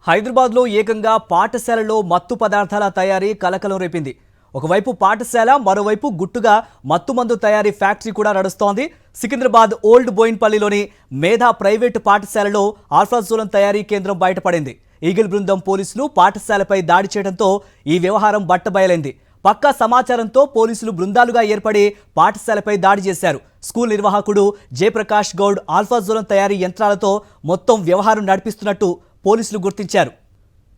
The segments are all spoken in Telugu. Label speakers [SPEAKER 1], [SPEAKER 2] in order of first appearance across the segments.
[SPEAKER 1] హైదరాబాద్లో ఏకంగా పాఠశాలలో మత్తు పదార్థాల తయారీ కలకలం రేపింది. ఒకవైపు పాఠశాల, మరోవైపు గుట్టుగా మత్తుమందు తయారీ ఫ్యాక్టరీ కూడా నడుస్తోంది. సికింద్రాబాద్ ఓల్డ్ బోయిన్పల్లిలోని మేధా ప్రైవేటు పాఠశాలలో ఆల్ఫాజోలం తయారీ కేంద్రం బయటపడింది. ఈగిల్ బృందం పోలీసులు పాఠశాలపై దాడి చేయడంతో ఈ వ్యవహారం బట్టబయలైంది. పక్కా సమాచారంతో పోలీసులు బృందాలుగా ఏర్పడి పాఠశాలపై దాడి చేశారు. స్కూల్ నిర్వాహకుడు జయప్రకాష్ గౌడ్ ఆల్ఫాజోలం తయారీ యంత్రాలతో మొత్తం వ్యవహారం నడిపిస్తున్నట్టు పోలీసులు గుర్తించారు.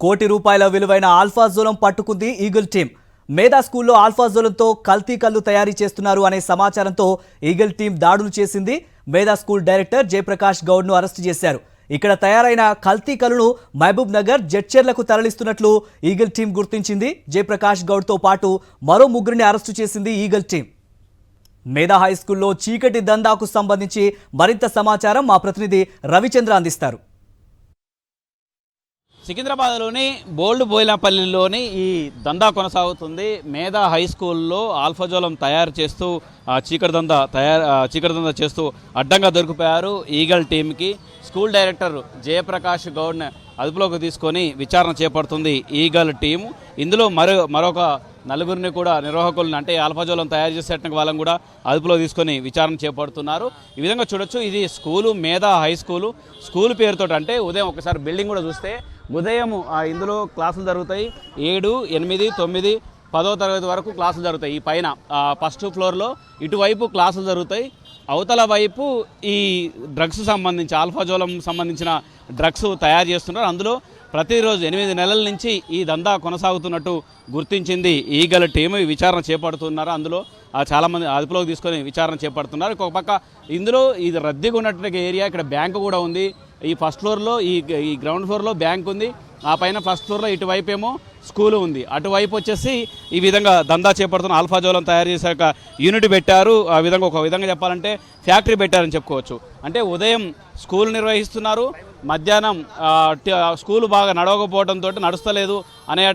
[SPEAKER 1] ₹1 కోటి విలువైన ఆల్ఫాజోలం పట్టుకుంది ఈగిల్ టీం. మేధా స్కూల్లో ఆల్ఫాజోలంతో కల్తీ కల్లు తయారీ చేస్తున్నారు అనే సమాచారంతో ఈగిల్ టీం దాడులు చేసింది. మేధా స్కూల్ డైరెక్టర్ జయప్రకాష్ గౌడ్ను అరెస్టు చేశారు. ఇక్కడ తయారైన కల్తీ కల్లును మహబూబ్ నగర్, జడ్చర్లకు తరలిస్తున్నట్లు ఈగిల్ టీం గుర్తించింది. జయప్రకాష్ గౌడ్తో పాటు మరో 3 అరెస్టు చేసింది ఈగిల్ టీం. మేధా హై స్కూల్లో చీకటి దందాకు సంబంధించి మరింత సమాచారం మా ప్రతినిధి రవిచంద్ర అందిస్తారు.
[SPEAKER 2] సికింద్రాబాద్లోని బోల్డ్ బోయినపల్లిలోని ఈ దందా కొనసాగుతుంది. మేధా హై స్కూల్లో ఆల్ఫాజోలం తయారు చేస్తూ చీకటి దందా చేస్తూ అడ్డంగా దొరికిపోయారు ఈగల్ టీంకి. స్కూల్ డైరెక్టర్ జయప్రకాష్ గౌడ్ని అదుపులోకి తీసుకొని విచారణ చేపడుతుంది ఈగల్ టీము. ఇందులో మరొక 4 కూడా నిర్వాహకులను, అంటే ఆల్ఫాజోలం తయారు చేసేట వాళ్ళని కూడా అదుపులో తీసుకొని విచారణ చేపడుతున్నారు. ఈ విధంగా చూడొచ్చు, ఇది స్కూలు మేధా హై స్కూల్ పేరుతో, అంటే ఉదయం ఒకసారి బిల్డింగ్ కూడా చూస్తే ఉదయం ఇందులో క్లాసులు జరుగుతాయి. 7, 8, 9, 10వ తరగతి వరకు క్లాసులు జరుగుతాయి. ఈ పైన ఫస్ట్ ఫ్లోర్లో ఇటువైపు క్లాసులు జరుగుతాయి. అవతల వైపు ఈ డ్రగ్స్ సంబంధించి ఆల్ఫాజోలం సంబంధించిన డ్రగ్స్ తయారు చేస్తున్నారు. అందులో ప్రతిరోజు 8 నెలల నుంచి ఈ దందా కొనసాగుతున్నట్టు గుర్తించింది ఈగల్ టీము. విచారణ చేపడుతున్నారు. అందులో చాలామంది అదుపులోకి తీసుకొని విచారణ చేపడుతున్నారు. ఇంకొక పక్క ఇందులో ఇది రద్దీగా ఉన్నటువంటి ఏరియా. ఇక్కడ బ్యాంకు కూడా ఉంది. ఈ ఫస్ట్ ఫ్లోర్లో ఈ గ్రౌండ్ ఫ్లోర్లో బ్యాంక్ ఉంది. ఆ పైన ఫస్ట్ ఫ్లోర్లో ఇటువైపు ఏమో స్కూలు ఉంది. అటువైపు వచ్చేసి ఈ విధంగా దందా చేపడుతున్న ఆల్ఫాజోలం తయారు చేశాక యూనిట్ పెట్టారు. ఒక విధంగా చెప్పాలంటే ఫ్యాక్టరీ పెట్టారని చెప్పుకోవచ్చు. అంటే ఉదయం స్కూల్ నిర్వహిస్తున్నారు, మధ్యాహ్నం స్కూలు బాగా నడవకపోవడంతో నడుస్తలేదు అనే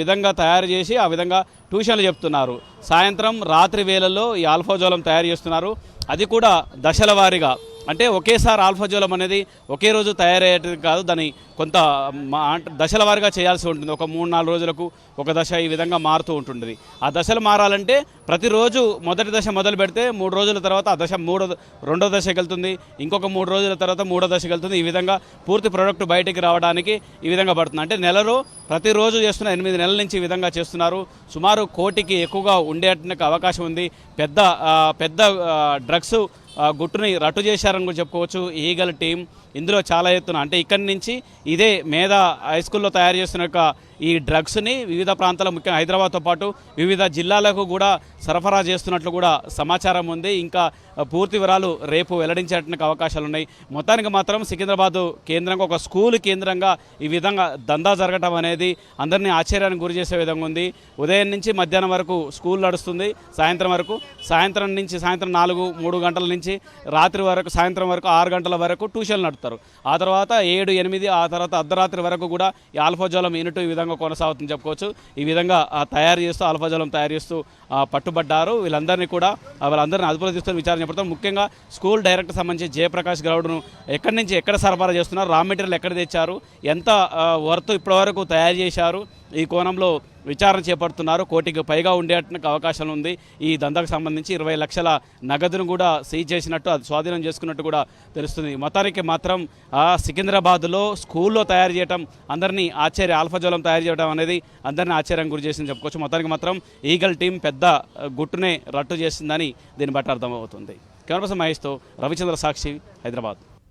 [SPEAKER 2] విధంగా తయారు చేసి ఆ విధంగా ట్యూషన్లు చెప్తున్నారు. సాయంత్రం రాత్రి వేళల్లో ఈ ఆల్ఫాజోలం తయారు చేస్తున్నారు. అది కూడా దశల వారీగా, అంటే ఒకేసారి ఆల్ఫాజోలం అనేది ఒకే రోజు తయారయ్యేది కాదు. దాన్ని కొంత దశల వారీగా చేయాల్సి ఉంటుంది. ఒక 3-4 రోజులకు ఒక దశ ఈ విధంగా మారుతూ ఉంటుంది. ఆ దశలు మారాలంటే ప్రతిరోజు మొదటి దశ మొదలు పెడితే 3 రోజుల తర్వాత ఆ దశ రెండో దశకి వెళ్తుంది. ఇంకొక 3 రోజుల తర్వాత 3వ దశకి వెళ్తుంది. ఈ విధంగా పూర్తి ప్రోడక్ట్ బయటికి రావడానికి ఈ విధంగా పడుతుంది. అంటే నెలలో ప్రతిరోజు చేస్తున్న 8 నెలల నుంచి ఈ విధంగా చేస్తున్నారు. సుమారు 1 కోటికి ఎక్కువగా ఉండేట అవకాశం ఉంది. పెద్ద డ్రగ్స్ గుట్టుని రట్టు చేశారని కూడా చెప్పుకోవచ్చు ఈగల్ టీం. ఇందులో చాలా ఎత్తున, అంటే ఇక్కడి నుంచి ఇదే మేధా హై స్కూల్లో తయారు చేస్తున్న ఈ డ్రగ్స్ని వివిధ ప్రాంతాల, ముఖ్యంగా హైదరాబాద్తో పాటు వివిధ జిల్లాలకు కూడా సరఫరా చేస్తున్నట్లు కూడా సమాచారం ఉంది. ఇంకా పూర్తి వివరాలు రేపు వెల్లడించేట అవకాశాలు ఉన్నాయి. మొత్తానికి మాత్రం సికింద్రాబాద్ కేంద్రంగా, ఒక స్కూల్ కేంద్రంగా ఈ విధంగా దందా జరగటం అనేది అందరినీ ఆశ్చర్యానికి గురి చేసే విధంగా ఉంది. ఉదయం నుంచి మధ్యాహ్నం వరకు స్కూల్ నడుస్తుంది. సాయంత్రం నుంచి సాయంత్రం 4-3 గంటల నుంచి రాత్రి వరకు, సాయంత్రం వరకు 6 గంటల వరకు ట్యూషన్లు నడుపుతారు. ఆ తర్వాత 7, 8, ఆ తర్వాత అర్ధరాత్రి వరకు కూడా ఈ ఆల్ఫాజోలం యూనిట్ ఈ విధంగా కొనసాగుతుందని చెప్పుకోవచ్చు. ఈ విధంగా ఆల్ఫాజోలం తయారు చేస్తూ పట్టుబడ్డారు. వాళ్ళందరినీ అదుపులో తీసుకొని విచారణ చేపడతారు. ముఖ్యంగా స్కూల్ డైరెక్టర్ సంబంధించి జయప్రకాష్ గౌడ్ను ఎక్కడి నుంచి ఎక్కడ సరఫరా చేస్తున్నారు, రా మెటీరియల్ ఎక్కడ తెచ్చారు, ఎంత వర్త్ ఇప్పటివరకు తయారు చేశారు, ఈ కోణంలో విచారణ చేపడుతున్నారు. 1 కోటికి పైగా ఉండేట అవకాశం ఉంది. ఈ దందాకు సంబంధించి 20 లక్షల నగదును కూడా సీజ్ చేసినట్టు, అది స్వాధీనం చేసుకున్నట్టు కూడా తెలుస్తుంది. మొత్తానికి మాత్రం సికింద్రాబాద్లో స్కూల్లో తయారు చేయడం అందరినీ ఆల్ఫాజోలం తయారు చేయడం అనేది అందరినీ ఆశ్చర్యం గురి చేసిందని చెప్పుకోవచ్చు. మొత్తానికి మాత్రం ఈగల్ టీం పెద్ద గుట్టునే రట్టు చేసిందని దీన్ని బట్టి అర్థమవుతుంది. కెమెరా పర్సన్ మహేష్తో రవిచంద్ర, సాక్షి, హైదరాబాద్.